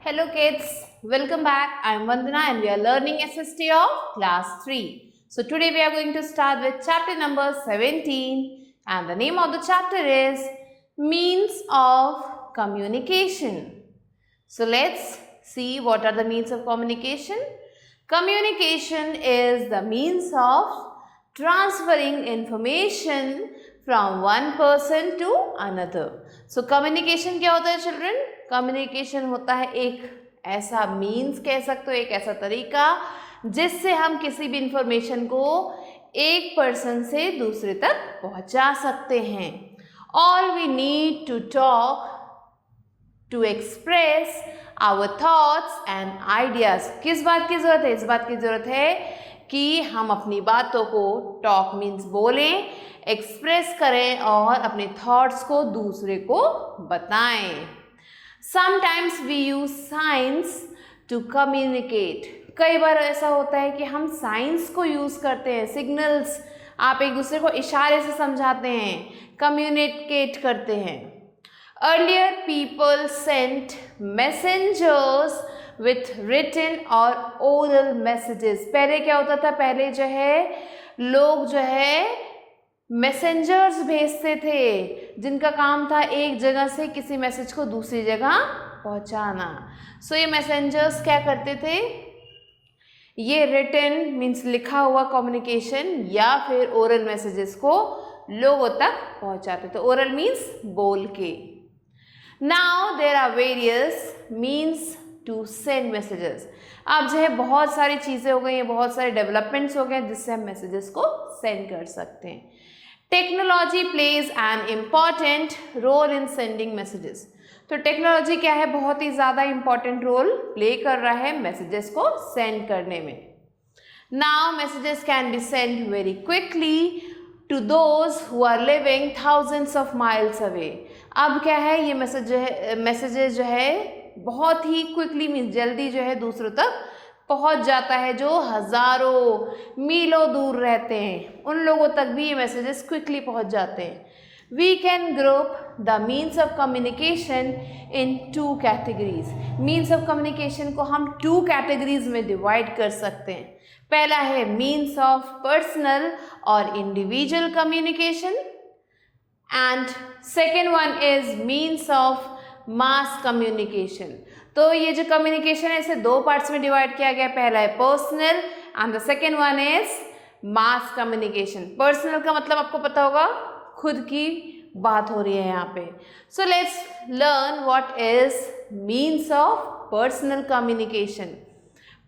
Hello kids, welcome back. I am Vandana and we are learning SST of class 3. So today we are going to start with chapter number 17 and the name of the chapter is Means of Communication. So let's see what are the means of communication. Communication is the means of transferring information from one person to another. So communication क्या होता है children? Communication होता है एक ऐसा means कह सकते हो, एक ऐसा तरीका जिससे हम किसी भी information को एक person से दूसरे तक पहुंचा सकते हैं. All we need to talk to express our thoughts and ideas. किस बात की ज़रूरत है? इस बात की ज़रूरत है कि हम अपनी बातों को talk means बोलें, एक्सप्रेस करें और अपने थॉट्स को दूसरे को बताएं. Sometimes we use signs to communicate. कई बार ऐसा होता है कि हम साइंस को यूज़ करते हैं, सिग्नल्स, आप एक दूसरे को इशारे से समझाते हैं, कम्युनिकेट करते हैं. Earlier people sent messengers with written और oral messages. पहले क्या होता था? पहले जो है लोग जो है मैसेंजर्स भेजते थे जिनका काम था एक जगह से किसी मैसेज को दूसरी जगह पहुंचाना. सो ये मैसेंजर्स क्या करते थे? ये रिटन मीन्स लिखा हुआ कम्युनिकेशन या फिर ओरल मैसेजेस को लोगों तक पहुंचाते थे. ओरल मीन्स बोल के. Now there are various means to send messages. अब जो है बहुत सारी चीज़ें हो गई हैं, बहुत सारे डेवलपमेंट्स हो गए हैं जिससे हम मैसेजेस को सेंड कर सकते हैं. Technology plays an important role in sending messages. तो टेक्नोलॉजी क्या है? बहुत ही ज़्यादा इम्पॉर्टेंट रोल प्ले कर रहा है मैसेजेस को सेंड करने में. Now messages can be send very quickly to those who are living thousands of miles away. अब क्या है? ये मैसेजेस जो है बहुत ही क्विकली मीन्स जल्दी जो है दूसरों तक पहुंच जाता है जो हज़ारों मीलों दूर रहते हैं, उन लोगों तक भी ये मैसेजेस क्विकली पहुंच जाते हैं. We can group the means of communication in 2 categories. Means of communication को हम 2 कैटेगरीज में डिवाइड कर सकते हैं. पहला है मीन्स ऑफ पर्सनल और individual communication and second one is means of mass communication. तो ये जो कम्युनिकेशन है इसे 2 पार्ट्स में डिवाइड किया गया. पहला है personal and the second one is mass communication. Personal का मतलब आपको पता होगा, खुद की बात हो रही है यहाँ पे. So let's learn what is means of personal communication.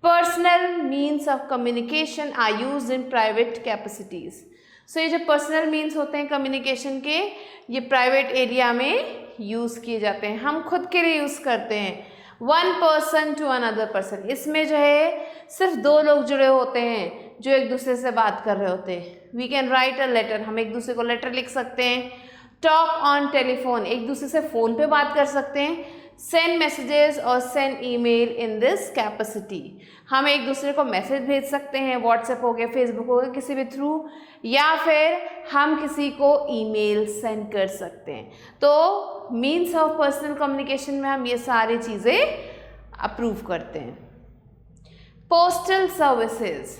Personal means of communication are used in private capacities. So ये जो पर्सनल मीन्स होते हैं कम्युनिकेशन के, ये प्राइवेट एरिया में यूज़ किए जाते हैं, हम खुद के लिए यूज़ करते हैं. One person to another person. इसमें जो है सिर्फ 2 लोग जुड़े होते हैं जो एक दूसरे से बात कर रहे होते हैं. We can write a letter. हम एक दूसरे को लेटर लिख सकते हैं. Talk on telephone. एक दूसरे से फ़ोन पे बात कर सकते हैं. सेंड मैसेजेस और send email in this capacity. हम एक दूसरे को मैसेज भेज सकते हैं, व्हाट्सएप हो गया, फेसबुक हो गया, किसी भी थ्रू, या फिर हम किसी को ईमेल सेंड कर सकते हैं. तो मीन्स ऑफ पर्सनल कम्युनिकेशन में हम ये सारी चीज़ें अप्रूव करते हैं. Postal services.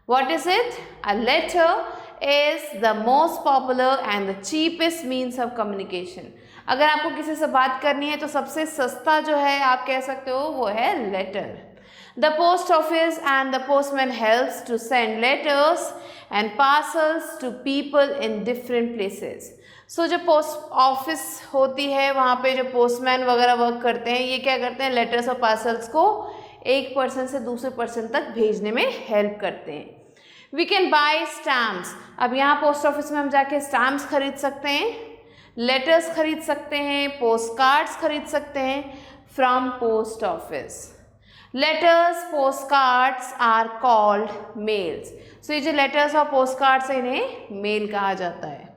What is it? A letter is the most popular and the cheapest means of communication. अगर आपको किसी से बात करनी है तो सबसे सस्ता जो है आप कह सकते हो वो है letter. The post office and the postman helps to send letters and parcels to people in different places. So जो पोस्ट ऑफिस होती है वहाँ पे जो पोस्टमैन वगैरह वर्क करते हैं, ये क्या करते हैं? लेटर्स और पार्सल्स को एक पर्सन से दूसरे पर्सन तक भेजने में हेल्प करते हैं. We can buy stamps. अब यहाँ पोस्ट ऑफिस में हम जाके स्टैम्प्स खरीद सकते हैं, लेटर्स खरीद सकते हैं, पोस्ट कार्ड्स खरीद सकते हैं from post office. Letters, post cards are called mails. So ये जो लेटर्स और पोस्ट कार्ड्स हैं इन्हें मेल कहा जाता है.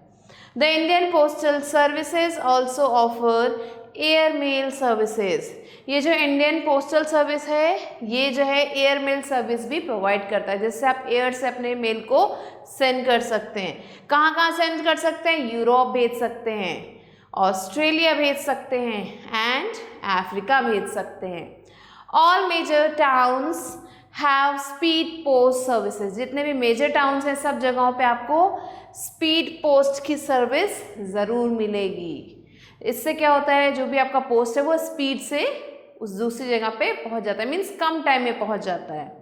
The Indian postal services also offer air mail services. ये जो इंडियन पोस्टल सर्विस है ये जो है एयर मेल सर्विस भी प्रोवाइड करता है, जिससे आप एयर से अपने मेल को सेंड कर सकते हैं. कहाँ कहाँ सेंड कर सकते हैं? यूरोप भेज सकते हैं, ऑस्ट्रेलिया भेज सकते हैं एंड अफ्रीका भेज सकते हैं। All major towns have speed post services. जितने भी मेजर टाउन्स हैं सब जगहों पे आपको स्पीड पोस्ट की सर्विस ज़रूर मिलेगी। इससे क्या होता है, जो भी आपका पोस्ट है वो स्पीड से उस दूसरी जगह पे पहुंच जाता है, मीन्स कम टाइम में पहुंच जाता है।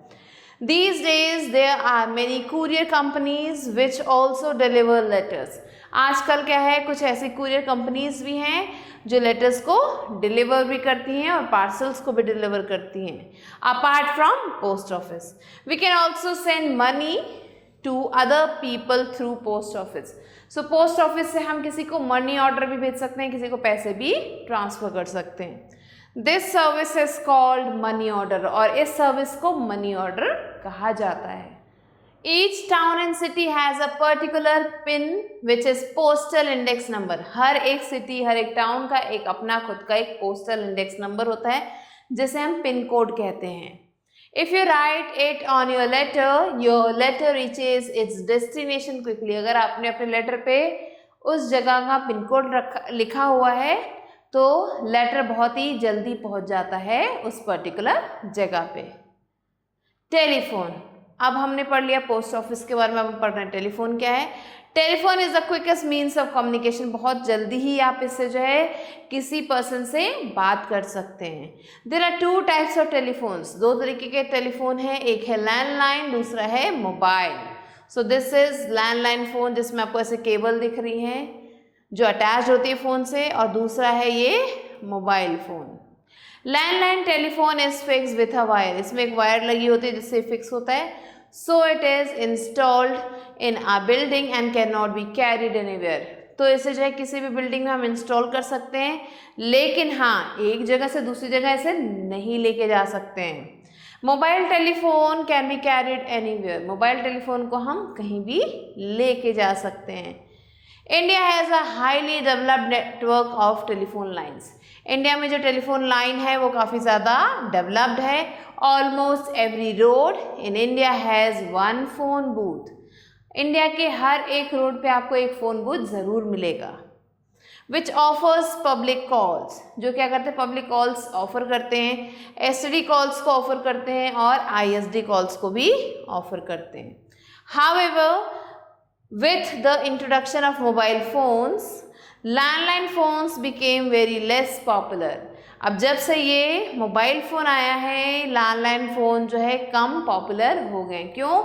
These days there are many courier companies which also deliver letters. आजकल क्या है, कुछ ऐसी कुरियर कंपनीज भी हैं जो लेटर्स को डिलीवर भी करती हैं और पार्सल्स को भी डिलीवर करती हैं। Apart from post office we can also send money to other people through post office. So post office से हम किसी को मनी ऑर्डर भी भेज सकते हैं, किसी को पैसे भी ट्रांसफ़र कर सकते हैं। This service is called money order, और इस सर्विस को मनी ऑर्डर कहा जाता है। Each town and city has a particular pin which is postal index number. हर एक सिटी, हर एक टाउन का एक अपना खुद का एक पोस्टल इंडेक्स नंबर होता है जिसे हम पिन कोड कहते हैं। If you write it on your letter reaches its destination quickly. अगर आपने अपने लेटर पे उस जगह का पिन कोड लिखा हुआ है तो लेटर बहुत ही जल्दी पहुंच जाता है उस पर्टिकुलर जगह पे। टेलीफोन, अब हमने पढ़ लिया पोस्ट ऑफिस के बारे में, अब हम पढ़ रहे हैं टेलीफोन क्या है। Telephone is the quickest means of communication. बहुत जल्दी ही आप इससे जो है किसी पर्सन से बात कर सकते हैं। There are two types of telephones. दो तरीके के टेलीफोन हैं, एक है लैंडलाइन, दूसरा है mobile. So this is landline phone जिसमें आपको ऐसे केबल दिख रही हैं जो अटैच होती है फ़ोन से, और दूसरा है ये mobile phone. Landline telephone is fix with a wire. इसमें एक वायर लगी होती है जिससे फिक्स होता है। So it is installed in a building and can not be carried anywhere. तो इसे जो है किसी भी बिल्डिंग में हम इंस्टॉल कर सकते हैं, लेकिन हाँ एक जगह से दूसरी जगह इसे नहीं लेके जा सकते हैं। Mobile telephone can be carried anywhere. Mobile telephone को हम कहीं भी लेके जा सकते हैं। India has a highly developed network of telephone lines. India में जो टेलीफोन लाइन है वो काफ़ी ज़्यादा डेवलप्ड है। Almost every road in India has one phone booth. India के हर एक रोड पे आपको एक फ़ोन बूथ ज़रूर मिलेगा। विच ऑफर्स पब्लिक कॉल्स, जो क्या करते हैं, पब्लिक कॉल्स ऑफर करते हैं, एसटीडी कॉल्स को ऑफर करते हैं और आईएसडी कॉल्स को भी ऑफर करते हैं। However with the introduction of mobile phones, landline phones became very less popular. अब जब से ये मोबाइल फ़ोन आया है लैंडलाइन फ़ोन जो है कम पॉपुलर हो गए। क्यों?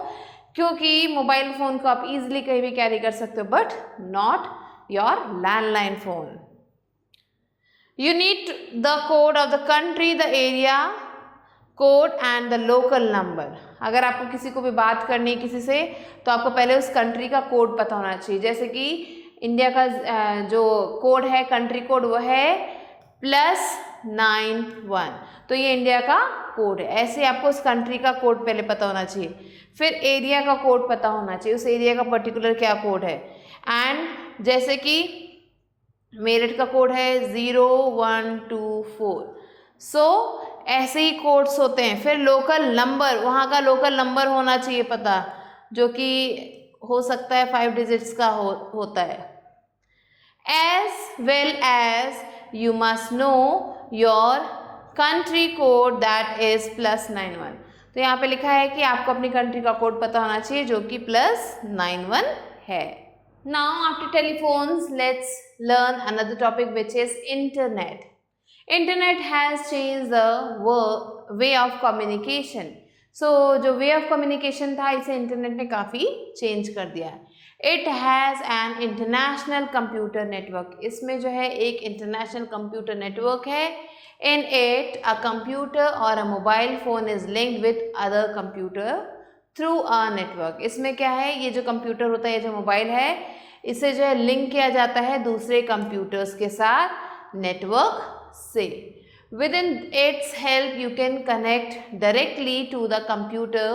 क्योंकि मोबाइल फ़ोन को आप इजीली कहीं भी कैरी कर सकते हो, but not your landline phone. You need the code of the country, the area code and the local number. अगर आपको किसी को भी बात करनी है किसी से, तो आपको पहले उस कंट्री का कोड पता होना चाहिए। जैसे कि इंडिया का जो कोड है, कंट्री कोड, वो है +91, तो ये इंडिया का कोड है। ऐसे आपको उस कंट्री का कोड पहले पता होना चाहिए। फिर एरिया का कोड पता होना चाहिए, उस एरिया का पर्टिकुलर क्या कोड है। एंड जैसे कि मेरठ का कोड है 0124, सो ऐसे ही कोड्स होते हैं। फिर लोकल नंबर, वहाँ का लोकल नंबर होना चाहिए पता, जो कि हो सकता है 5 डिजिट्स का होता है। As well as you must know your country code that is +91। तो यहाँ पे लिखा है कि आपको अपनी कंट्री का कोड पता होना चाहिए जो कि +91 है। Now after telephones let's learn another topic which is internet. Internet has change the way of communication. So जो वे ऑफ कम्युनिकेशन था इसे इंटरनेट ने काफ़ी चेंज कर दिया है। It has an international computer network. इसमें जो है एक इंटरनेशनल कंप्यूटर नेटवर्क है। इन इट अ कंप्यूटर और अ mobile phone is linked with other computer through a network. इसमें क्या है, ये जो कंप्यूटर होता है, ये जो मोबाइल है, इसे जो है लिंक किया जाता है दूसरे कंप्यूटर्स के साथ नेटवर्क से। Within its help you can connect directly to the computer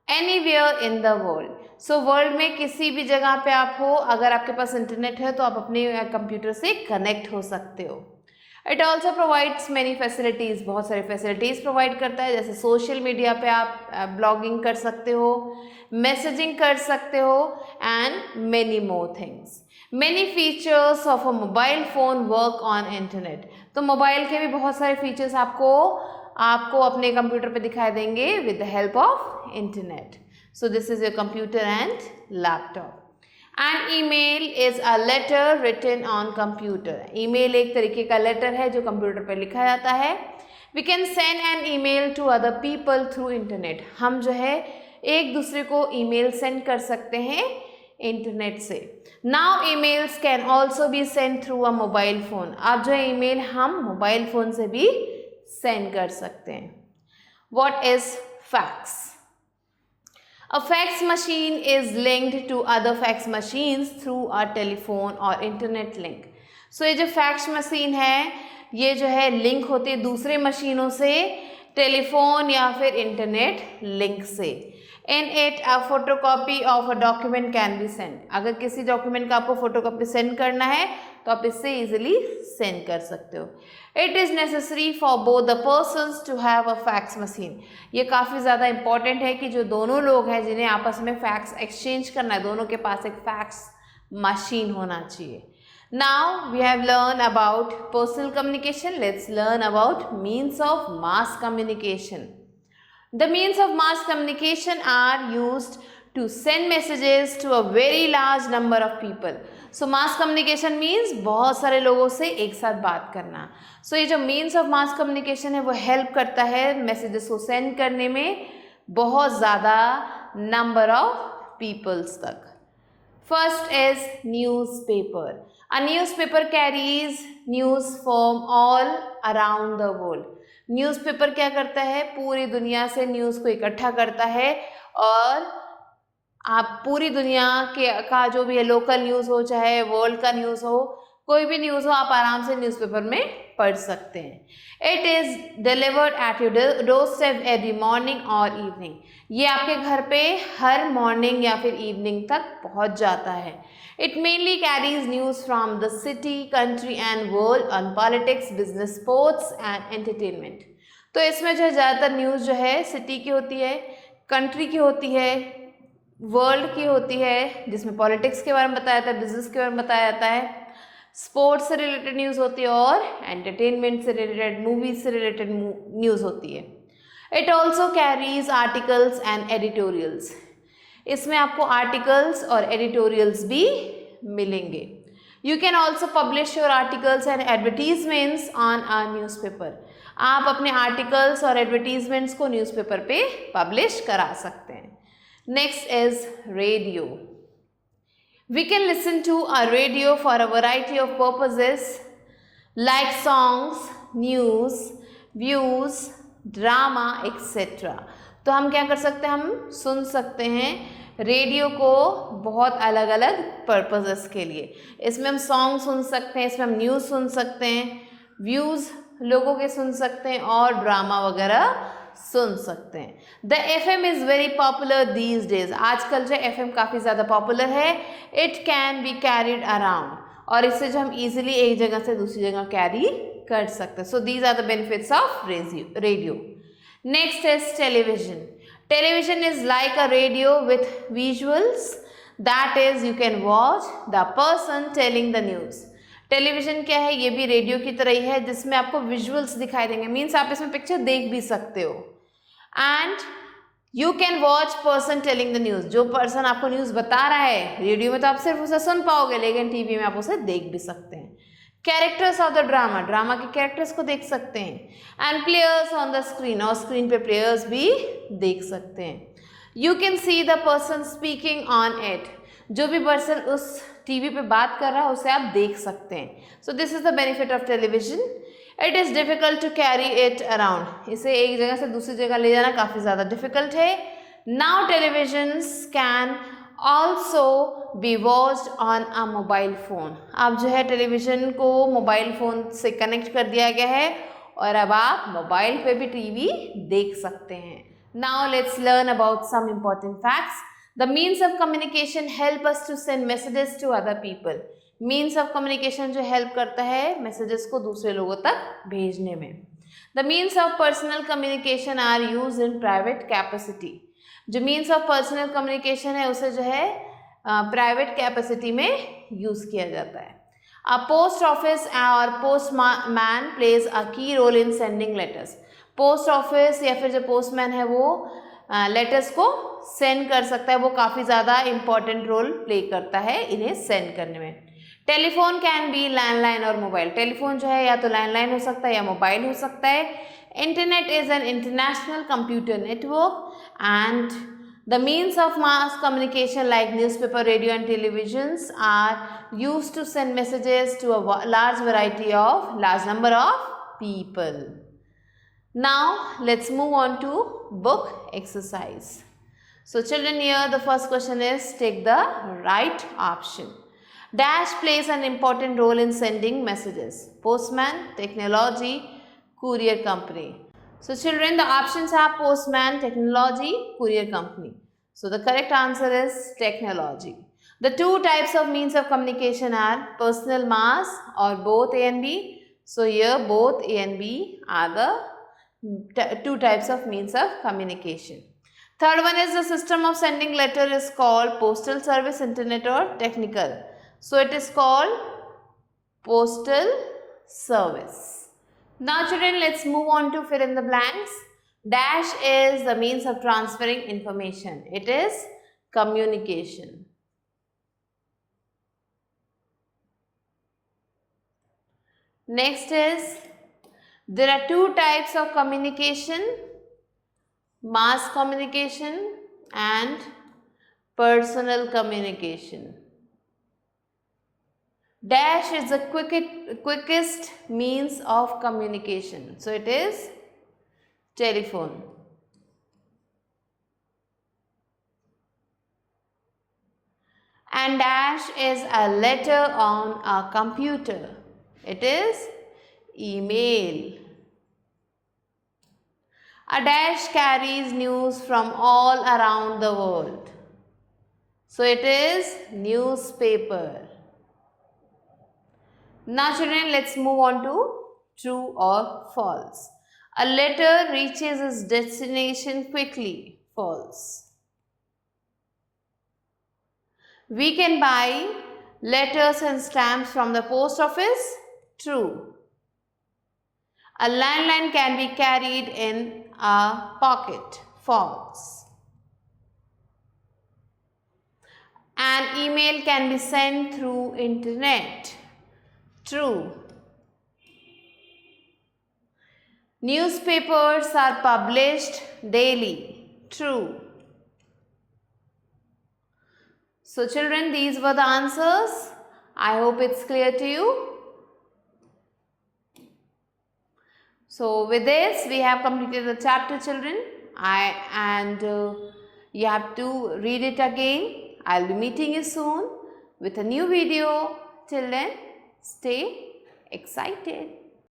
anywhere in the world. So world में किसी भी जगह पे आप हो, अगर आपके पास इंटरनेट है तो आप अपने कंप्यूटर से कनेक्ट हो सकते हो। It also provides many facilities, बहुत सारी फैसिलिटीज़ प्रोवाइड करता है, जैसे सोशल मीडिया पे आप ब्लॉगिंग कर सकते हो, मैसेजिंग कर सकते हो and many more things. Many features of a mobile phone work on internet. तो मोबाइल के भी बहुत सारे फीचर्स आपको अपने कंप्यूटर पे दिखाई देंगे with the help of internet. So this is your computer and laptop. And email is a letter written on computer. Email एक तरीके का लेटर है जो कंप्यूटर पर लिखा जाता है। We can send an email to other people through internet. हम जो है एक दूसरे को ईमेल सेंड कर सकते हैं इंटरनेट से। Now emails can also be send through a mobile phone. अब जो है ईमेल हम मोबाइल फ़ोन से भी सेंड कर सकते हैं। What is fax? A fax machine is linked to other fax machines through a telephone or internet link. So ये जो fax machine है ये जो है लिंक होती है दूसरे मशीनों से टेलीफोन या फिर इंटरनेट लिंक से। In it a photocopy of a document can be sent. अगर किसी डॉक्यूमेंट का आपको फोटोकॉपी सेंड करना है तो आप इससे इजीली सेंड कर सकते हो। It is necessary for both the persons to have a fax machine. ये काफ़ी ज़्यादा इम्पॉर्टेंट है कि जो दोनों लोग हैं जिन्हें आपस में फैक्स एक्सचेंज करना है, दोनों के पास एक फैक्स मशीन होना चाहिए। Now we have learned about personal communication. Let's learn about means of mass communication. The means of mass communication are used to send messages to a very large number of people. So mass communication means बहुत सारे लोगों से एक साथ बात करना। So ये जो means of mass communication है वो help करता है messages को send करने में बहुत ज़्यादा number of peoples तक। First is newspaper. A newspaper carries news from all around the world. Newspaper क्या करता है? पूरी दुनिया से न्यूज़ को इकट्ठा करता है और आप पूरी दुनिया का जो भी है, लोकल न्यूज़ हो चाहे वर्ल्ड का न्यूज़ हो, कोई भी न्यूज़ हो, आप आराम से न्यूज़पेपर में पढ़ सकते हैं। It is delivered at your doorstep every morning और इवनिंग। ये आपके घर पे हर मॉर्निंग या फिर इवनिंग तक पहुंच जाता है। It mainly carries news from the city, country and world on politics, business, sports and entertainment. तो इसमें जो है ज़्यादातर न्यूज़ जो है सिटी की होती है, कंट्री की होती है, वर्ल्ड की होती है जिसमें पॉलिटिक्स के बारे में बताया जाता है, बिजनेस के बारे में बताया जाता है, स्पोर्ट्स से रिलेटेड न्यूज़ होती है और एंटरटेनमेंट से रिलेटेड, मूवीज से रिलेटेड न्यूज़ होती है। It also carries articles and editorials. इसमें आपको आर्टिकल्स और एडिटोरियल्स भी मिलेंगे। You can also publish your articles and advertisements on a newspaper. आप अपने आर्टिकल्स और एडवर्टीजमेंट्स को न्यूज़पेपर पे पब्लिश करा सकते हैं। Next is radio. We can listen to a radio for a variety of purposes like songs, news, views, drama, etc. तो हम क्या कर सकते हैं? हम सुन सकते हैं रेडियो को बहुत अलग अलग पर्पसेस के लिए। इसमें हम सॉन्ग सुन सकते हैं, इसमें हम न्यूज़ सुन सकते हैं, व्यूज़ लोगों के सुन सकते हैं और ड्रामा वगैरह सुन सकते हैं। The FM is very popular these days. आजकल जो FM काफ़ी ज़्यादा पॉपुलर है। It can be carried around, और इससे जो हम इजीली एक जगह से दूसरी जगह कैरी कर सकते हैं। So these are the benefits of radio. Next is television. Television is like a radio with visuals, that is you can watch the person telling the news. Television क्या है? ये भी रेडियो की तरह ही है जिसमें आपको विजुअल्स दिखाई देंगे, मीन्स आप इसमें पिक्चर देख भी सकते हो। And you can watch person telling the news. जो पर्सन आपको न्यूज़ बता रहा है, रेडियो में तो आप सिर्फ उसे सुन पाओगे, लेकिन टीवी में आप उसे देख भी सकते हैं। Characters of the drama, drama के कैरेक्टर्स को देख सकते हैं। And players on the screen, और स्क्रीन पे प्लेयर्स भी देख सकते हैं। You can see the person speaking on it, जो भी पर्सन उस टीवी पे बात कर रहा है उसे आप देख सकते हैं। So this is the benefit of television. It is difficult to carry it around, इसे एक जगह से दूसरी जगह ले जाना काफ़ी ज़्यादा डिफ़िकल्ट है। Now televisions can also be watched on a mobile phone. अब जो है टेलीविज़न को मोबाइल फ़ोन से कनेक्ट कर दिया गया है और अब आप मोबाइल पे भी टीवी देख सकते हैं। Now let's learn about some important facts. The means of communication help us to send messages to other people. Means of communication जो हेल्प करता है मैसेजेस को दूसरे लोगों तक भेजने में। The means of personal communication are use in private capacity. जो मीन्स ऑफ पर्सनल कम्युनिकेशन है उसे जो है प्राइवेट कैपेसिटी में यूज किया जाता है। अ पोस्ट ऑफिस और postman plays a key role in sending letters. Post office या फिर जो पोस्टमैन है वो लेटर्स को सेंड कर सकता है, वो काफ़ी ज़्यादा इंपॉर्टेंट रोल प्ले करता है इन्हें सेंड करने में। टेलीफोन कैन बी लैंडलाइन और मोबाइल। टेलीफोन जो है या तो लैंडलाइन हो सकता है या मोबाइल हो सकता है। Internet is an international computer network and the means of mass communication like newspaper, radio and televisions are used to send messages to a large number of people. Now let's move on to book exercise. So children, here the first question is take the right option. Dash plays an important role in sending messages. Postman, technology, courier company. So children, the options are postman, technology, courier company. So the correct answer is technology. The two types of means of communication are personal mass or both A and B. So here both A and B are the two types of means of communication. Third one is the system of sending letter is called postal service, internet or technical. So it is called postal service. Now children, let's move on to fill in the blanks. Dash is the means of transferring information. It is communication. Next is, there are two types of communication, mass communication and personal communication. Dash is the quickest means of communication. So it is telephone. And dash is a letter on a computer. It is email. A dash carries news from all around the world. So it is newspaper. Now children, let's move on to true or false. A letter reaches its destination quickly. False. We can buy letters and stamps from the post office. True. A landline can be carried in a pocket. False. An email can be sent through internet. True. Newspapers are published daily. True. So children, these were the answers. I hope it's clear to you. So with this, we have completed the chapter, children. You have to read it again. I'll be meeting you soon with a new video. Till then, stay excited.